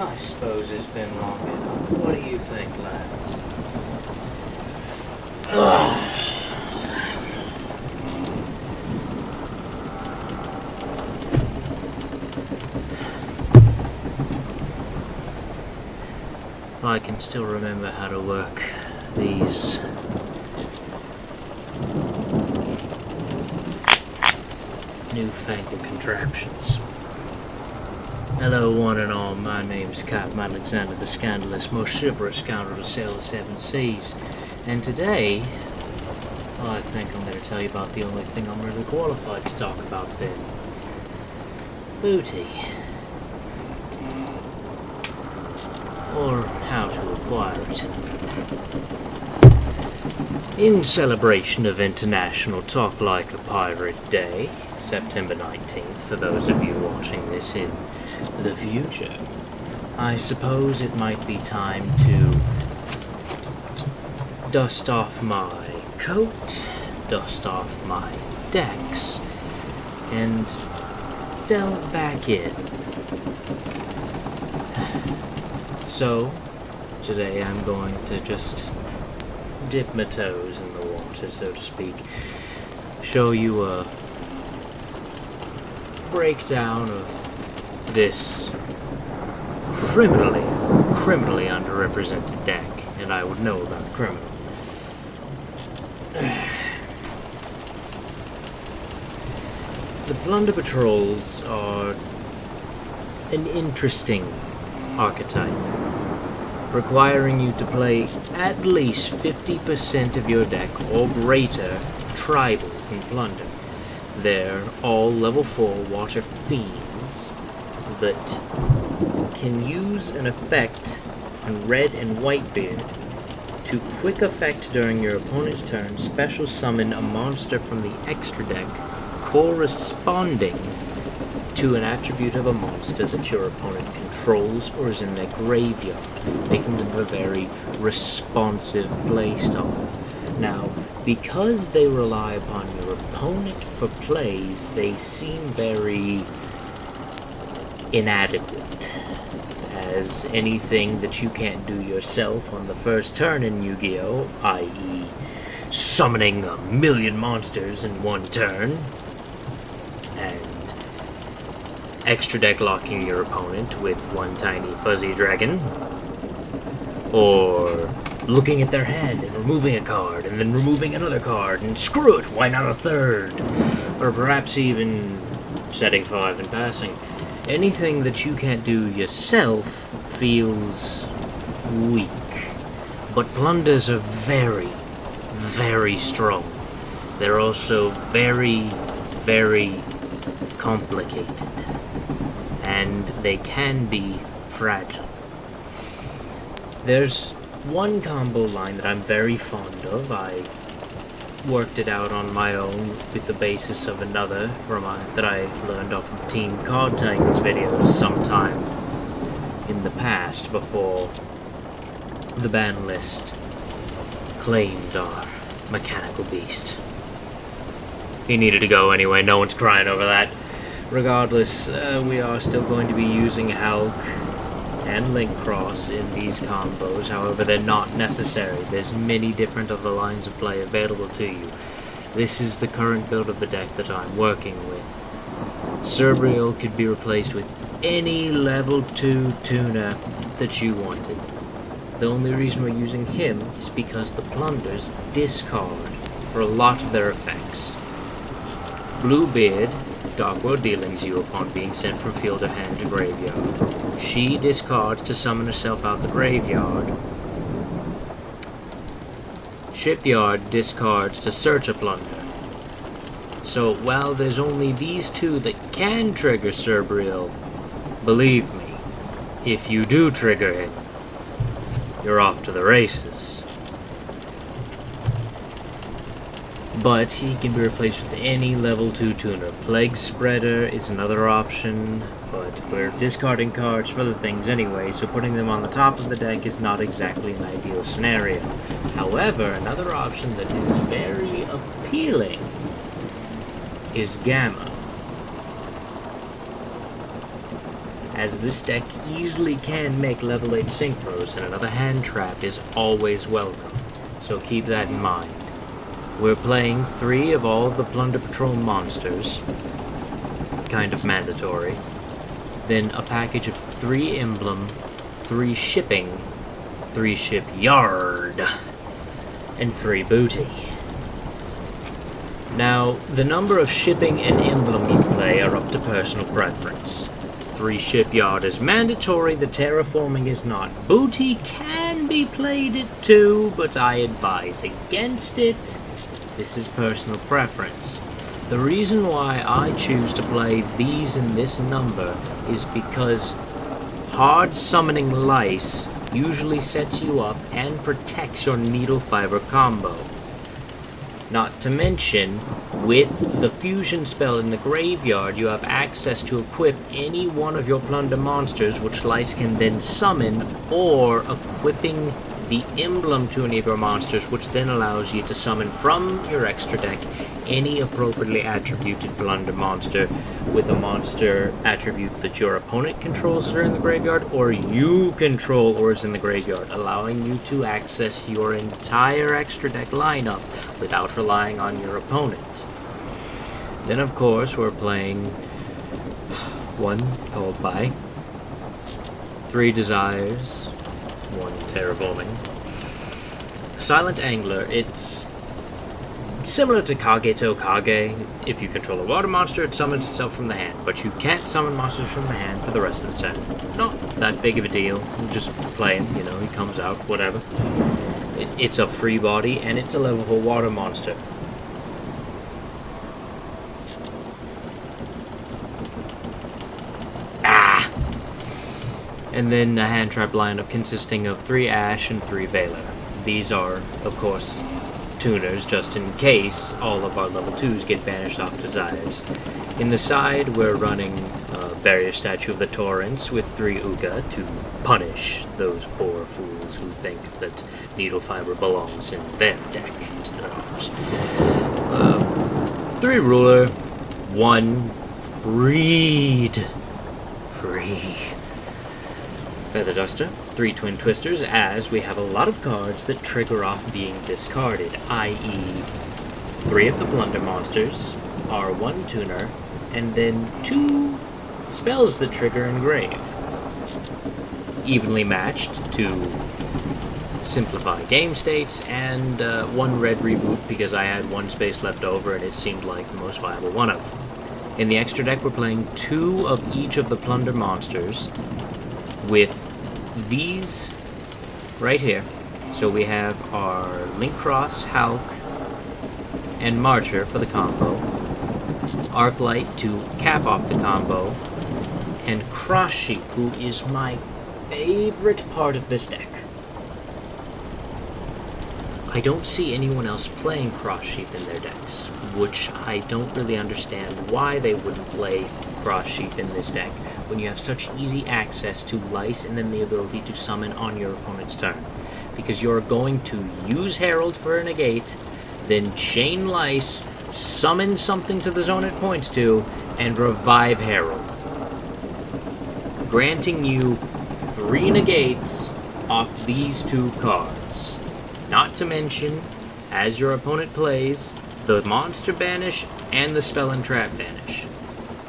I suppose it's been long enough. What do you think, lads? I can still remember how to work these newfangled contraptions. Hello, one and all. My name's Captain Alexander the Scandalous, most chivalrous scoundrel to sail the seven seas. And today, I think I'm going to tell you about the only thing I'm really qualified to talk about then. Booty. Or how to acquire it. In celebration of International Talk Like a Pirate Day, September 19th, for those of you watching this in the future, I suppose it might be time to dust off my coat, dust off my decks, and delve back in. So, today I'm going to just dip my toes in the water, so to speak. Show you a breakdown of this criminally underrepresented deck, and I would know about criminal. The Plunder Patrols are an interesting archetype, requiring you to play at least 50% of your deck or greater tribal in Plunder. They're all level 4 water fiends that can use an effect on Red and Whitebeard to quick effect during your opponent's turn, special summon a monster from the extra deck corresponding to an attribute of a monster that your opponent controls or is in their graveyard, making them a very responsive playstyle. Now, because they rely upon your opponent for plays, they seem very inadequate, as anything that you can't do yourself on the first turn in Yu-Gi-Oh!, i.e. summoning 1,000,000 monsters in one turn, and extra deck locking your opponent with one tiny fuzzy dragon, or looking at their hand and removing a card, and then removing another card, and screw it, why not a third? Or perhaps even setting 5 and passing. Anything that you can't do yourself feels weak. But plunders are very, very strong. They're also very, very complicated. And they can be fragile. There's one combo line that I'm very fond of. I worked it out on my own with the basis of another that I learned off of Team Card Tangles videos sometime in the past, before the ban list claimed our mechanical beast. He needed to go anyway, no one's crying over that. Regardless, we are still going to be using Hulk and Link Cross in these combos. However, they're not necessary. There's many different other lines of play available to you. This is the current build of the deck that I'm working with. Cerebrial could be replaced with any level 2 tuner that you wanted. The only reason we're using him is because the plunders discard for a lot of their effects. Bluebeard, Dark World dealings you upon being sent from field to hand to graveyard. She discards to summon herself out the graveyard. Shipyard discards to search a plunder. So while there's only these two that can trigger Cerebrial, believe me, if you do trigger him, you're off to the races. But he can be replaced with any level 2 tuner. Plague Spreader is another option, but we're discarding cards for the things anyway, so putting them on the top of the deck is not exactly an ideal scenario. However, another option that is very appealing is Gamma. as this deck easily can make level 8 synchros, and another hand trap is always welcome, so keep that in mind. We're playing 3 of all the Plunder Patrol monsters, kind of mandatory, then a package of 3 emblem, 3 shipping, 3 shipyard, and 3 booty. Now, the number of shipping and emblem you play are up to personal preference. 3 shipyard is mandatory, the terraforming is not. Booty can be played at 2, but I advise against it. This is personal preference. The reason why I choose to play these in this number is because hard summoning lice usually sets you up and protects your needle fiber combo. Not to mention, with the fusion spell in the graveyard, you have access to equip any one of your plunder monsters, which lice can then summon, or equipping the emblem to any of your monsters, which then allows you to summon from your extra deck any appropriately attributed plunder monster with a monster attribute that your opponent controls or in the graveyard, or you control or is in the graveyard, allowing you to access your entire extra deck lineup without relying on your opponent. Then of course we're playing 1 Called By, 3 Desires, 1 Terraforming. Silent Angler, it's similar to Kage to Kage. If you control a water monster, it summons itself from the hand, but you can't summon monsters from the hand for the rest of the turn. Not that big of a deal, you just play him, you know, he comes out, whatever. It's a free body, and it's a level 4 water monster. And then a hand trap lineup consisting of 3 Ash and 3 Veiler. These are, of course, tuners, just in case all of our level 2s get banished off Desires. In the side, we're running Barrier Statue of the Torrents with 3 Uga to punish those poor fools who think that Needle Fiber belongs in their deck instead of ours. 3 Ruler, 1 Freed. Free. Feather Duster, 3 Twin Twisters, as we have a lot of cards that trigger off being discarded, i.e. 3 of the Plunder monsters, our 1 Tuner, and then 2 spells that trigger Engrave. Evenly matched to simplify game states, and 1 Red Reboot because I had 1 space left over and it seemed like the most viable one of them. In the extra deck we're playing 2 of each of the Plunder monsters, with these right here. So we have our Link Cross, Hulk, and Marcher for the combo, Arclight to cap off the combo, and Cross Sheep, who is my favorite part of this deck. I don't see anyone else playing Cross Sheep in their decks, which I don't really understand why they wouldn't play Cross Sheep in this deck when you have such easy access to Lice and then the ability to summon on your opponent's turn. Because you're going to use Herald for a negate, then chain Lice, summon something to the zone it points to, and revive Herald, granting you 3 negates off these 2 cards. Not to mention, as your opponent plays, the monster banish and the spell and trap banish.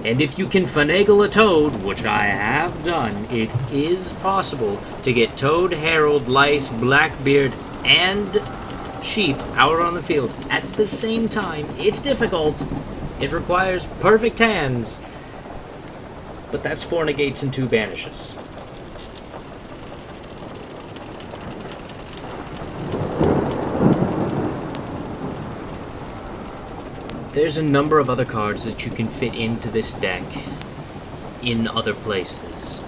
And if you can finagle a Toad, which I have done, it is possible to get Toad, Herald, Lice, Blackbeard, and Sheep out on the field at the same time. It's difficult. It requires perfect hands. But that's 4 negates and 2 banishes. There's a number of other cards that you can fit into this deck in other places.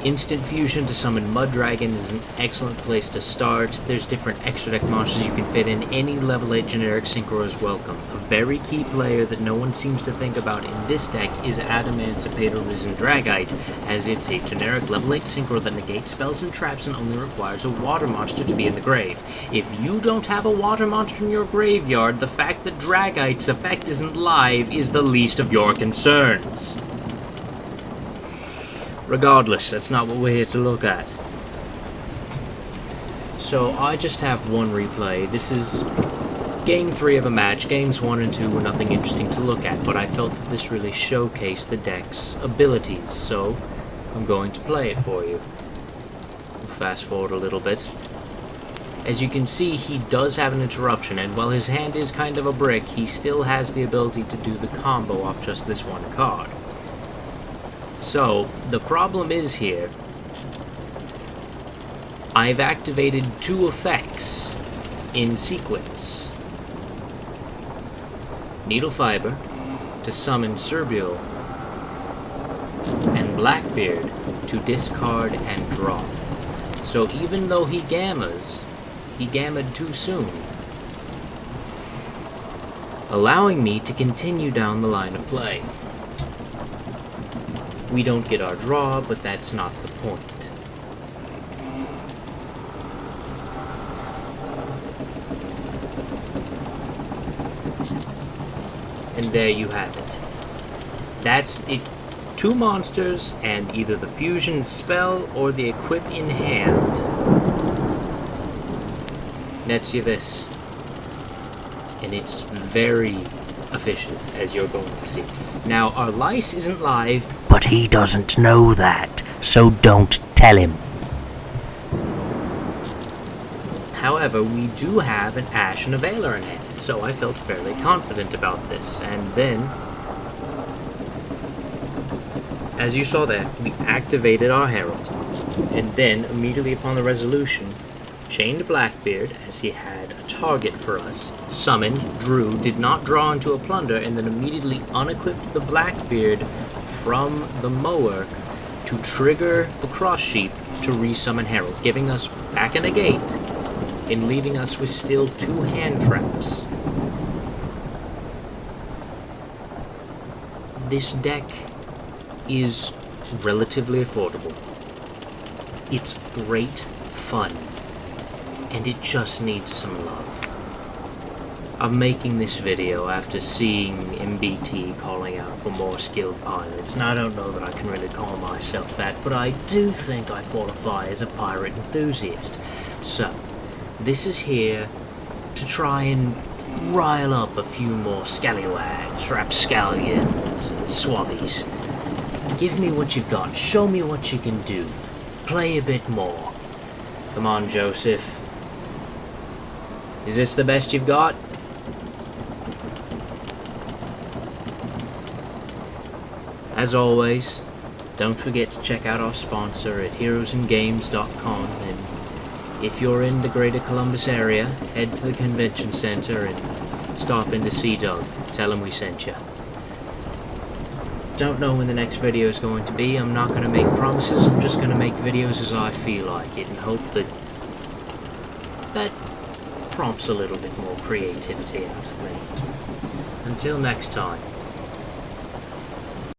Instant Fusion to summon Mud Dragon is an excellent place to start. There's different extra deck monsters you can fit in. Any level 8 generic synchro is welcome. A very key player that no one seems to think about in this deck is Adamancipator Risen Dragite, as it's a generic level 8 synchro that negates spells and traps and only requires a water monster to be in the grave. If you don't have a water monster in your graveyard, the fact that Dragite's effect isn't live is the least of your concerns. Regardless, that's not what we're here to look at. So I just have one replay. This is Game 3 of a match. Games 1 and 2 were nothing interesting to look at, but I felt that this really showcased the deck's abilities, so I'm going to play it for you. Fast forward a little bit. As you can see, he does have an interruption, and while his hand is kind of a brick, he still has the ability to do the combo off just this one card. So, the problem is here, I've activated 2 effects in sequence. Needle Fiber to summon Serbial, and Blackbeard to discard and draw. So even though he gammas, he gammaed too soon, allowing me to continue down the line of play. We don't get our draw, but that's not the point. And there you have it. That's it. 2 monsters and either the fusion spell or the equip in hand nets you this. And it's very efficient, as you're going to see. Now, our Lice isn't live, but he doesn't know that, so don't tell him. However, we do have an Ash and a Veiler in hand, so I felt fairly confident about this. And then, as you saw there, we activated our Herald. And then, immediately upon the resolution, chained Blackbeard, as he had a target for us, summoned, drew, did not draw into a plunder, and then immediately unequipped the Blackbeard from the Mowerk to trigger the Cross Sheep to resummon Herald, giving us back a negate and leaving us with still 2 hand traps. This deck is relatively affordable. It's great fun, and it just needs some love. I'm making this video after seeing MBT calling out for more skilled pilots, and I don't know that I can really call myself that, but I do think I qualify as a pirate enthusiast. So, this is here to try and rile up a few more scallywags, rapscallions, and swabbies. Give me what you've got, show me what you can do, play a bit more. Come on, Joseph. Is this the best you've got? As always, don't forget to check out our sponsor at heroesandgames.com, and if you're in the greater Columbus area, head to the convention center and stop in to see Doug. Tell him we sent you. Don't know when the next video is going to be. I'm not going to make promises. I'm just going to make videos as I feel like it and hope that that prompts a little bit more creativity out of me. Until next time.